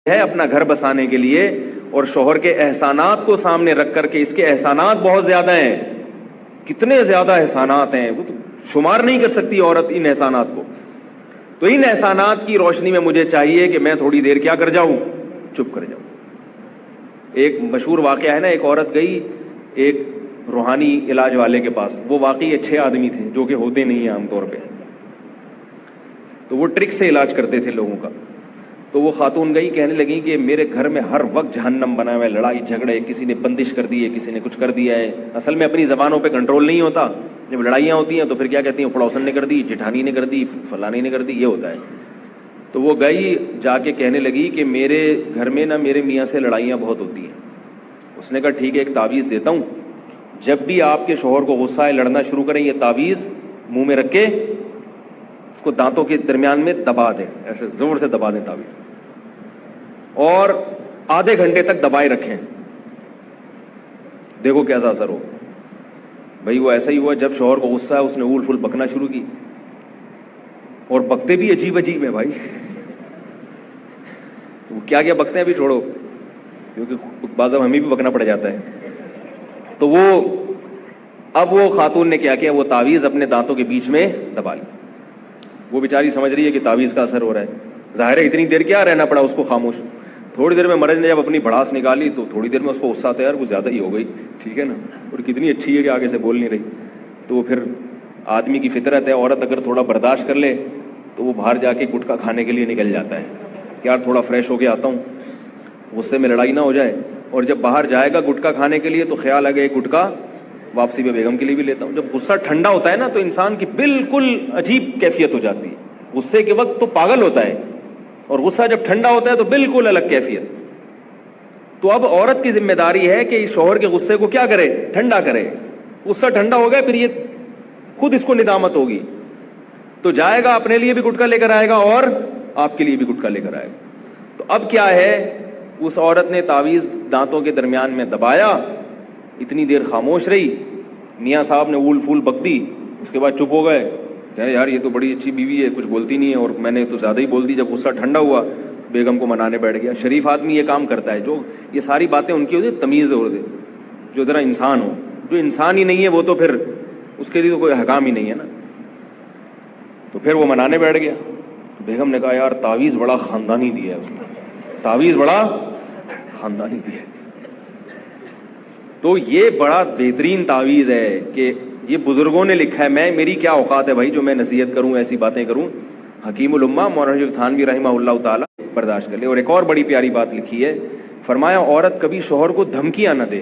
ہے اپنا گھر بسانے کے لیے، اور شوہر کے احسانات کو سامنے رکھ کر کے، اس کے احسانات بہت زیادہ ہیں، کتنے زیادہ احسانات ہیں، وہ تو شمار نہیں کر سکتی عورت ان احسانات کو. تو ان احسانات کی روشنی میں مجھے چاہیے کہ میں تھوڑی دیر کیا کر جاؤں، چپ کر جاؤں. ایک مشہور واقعہ ہے نا، ایک عورت گئی ایک روحانی علاج والے کے پاس. وہ واقعی اچھے آدمی تھے، جو کہ ہوتے نہیں ہیں عام طور پہ. تو وہ ٹرک سے علاج کرتے تھے لوگوں کا. تو وہ خاتون گئی، کہنے لگی کہ میرے گھر میں ہر وقت جہنم بنا ہوا ہے، لڑائی جھگڑے، کسی نے بندش کر دی ہے، کسی نے کچھ کر دیا ہے. اصل میں اپنی زبانوں پہ کنٹرول نہیں ہوتا. جب لڑائیاں ہوتی ہیں تو پھر کیا کہتی ہیں، پڑوسن نے کر دی، جٹھانی نے کر دی، فلانی نے کر دی، یہ ہوتا ہے. تو وہ گئی جا کے کہنے لگی کہ میرے گھر میں نا میرے میاں سے لڑائیاں بہت ہوتی ہیں. اس نے کہا ٹھیک ہے، ایک تعویذ دیتا ہوں، جب بھی آپ کے شوہر کو غصہ ہے، لڑنا شروع کریں، یہ تعویذ منہ میں رکھ کے اس کو دانتوں کے درمیان میں دبا دیں، ایسے زور سے دبا دیں تعویذ، اور آدھے گھنٹے تک دبائے رکھیں، دیکھو کیسا اثر ہو. بھائی وہ ایسا ہی ہوا، جب شوہر کو غصہ ہے اس نے اول فل بکنا شروع کی، اور بکتے بھی عجیب عجیب ہیں بھائی. وہ کیا کیا بکتے ہیں ابھی چھوڑو، کیونکہ بعض اب ہمیں بھی بکنا پڑ جاتا ہے. تو اب وہ خاتون نے کیا کیا، وہ تعویذ اپنے دانتوں کے بیچ میں دبا لی. وہ بیچاری سمجھ رہی ہے کہ تعویذ کا اثر ہو رہا ہے. ظاہر ہے اتنی دیر کیا رہنا پڑا اس کو خاموش. تھوڑی دیر میں مرض نے جب اپنی بھڑاس نکالی تو تھوڑی دیر میں اس کو غصہ آتا ہے، یار وہ زیادہ ہی ہو گئی، ٹھیک ہے نا، اور کتنی اچھی ہے کہ آگے سے بول نہیں رہی. تو وہ پھر آدمی کی فطرت ہے، عورت اگر تھوڑا برداشت کر لے تو وہ باہر جا کے گٹکا کھانے کے لیے نکل جاتا ہے کہ یار تھوڑا فریش ہو کے آتا ہوں، غصے میں لڑائی نہ ہو جائے. اور جب باہر جائے گا گٹکا کھانے کے لیے تو خیال آ گیا ایک گٹکا واپسی پہ بیگم کے لیے بھی لیتا ہوں. جب غصہ ٹھنڈا ہوتا ہے نا تو انسان کی بالکل عجیب کیفیت ہو جاتی ہے. غصے کے وقت تو پاگل ہوتا ہے، اور غصہ جب ٹھنڈا ہوتا ہے تو بالکل الگ کیفیت. تو اب عورت کی ذمہ داری ہے کہ شوہر کے غصے کو کیا کرے، ٹھنڈا کرے. غصہ ٹھنڈا ہو گیا پھر یہ خود اس کو ندامت ہوگی، تو جائے گا اپنے لیے بھی گٹکا لے کر آئے گا اور آپ کے لیے بھی گٹکا لے کر آئے گا. تو اب کیا ہے، اس عورت نے تعویذ دانتوں کے درمیان میں دبایا، اتنی دیر خاموش رہی، میاں صاحب نے اول فول بک دی، اس کے بعد چپ ہو گئے کہ یار یہ تو بڑی اچھی بیوی ہے، کچھ بولتی نہیں ہے، اور میں نے تو زیادہ ہی بول دی. جب غصہ ٹھنڈا ہوا بیگم کو منانے بیٹھ گیا. شریف آدمی یہ کام کرتا ہے، جو یہ ساری باتیں ان کی ہوتی ہیں تمیز ہو دے، جو ذرا انسان ہو. جو انسان ہی نہیں ہے وہ تو پھر اس کے لیے تو کوئی حکام ہی نہیں ہے نا. تو پھر وہ منانے بیٹھ گیا. بیگم نے کہا یار تعویذ بڑا خاندانی دیا ہے اس نے، تعویذ بڑا خاندانی دیا. تو یہ بڑا بہترین تعویذ ہے کہ یہ بزرگوں نے لکھا ہے. میری کیا اوقات ہے بھائی جو میں نصیحت کروں، ایسی باتیں کروں. حکیم الامہ مولانا تھانوی رحمہ اللہ تعالی برداشت کر لے. اور ایک اور بڑی پیاری بات لکھی ہے، فرمایا عورت کبھی شوہر کو دھمکیاں نہ دے.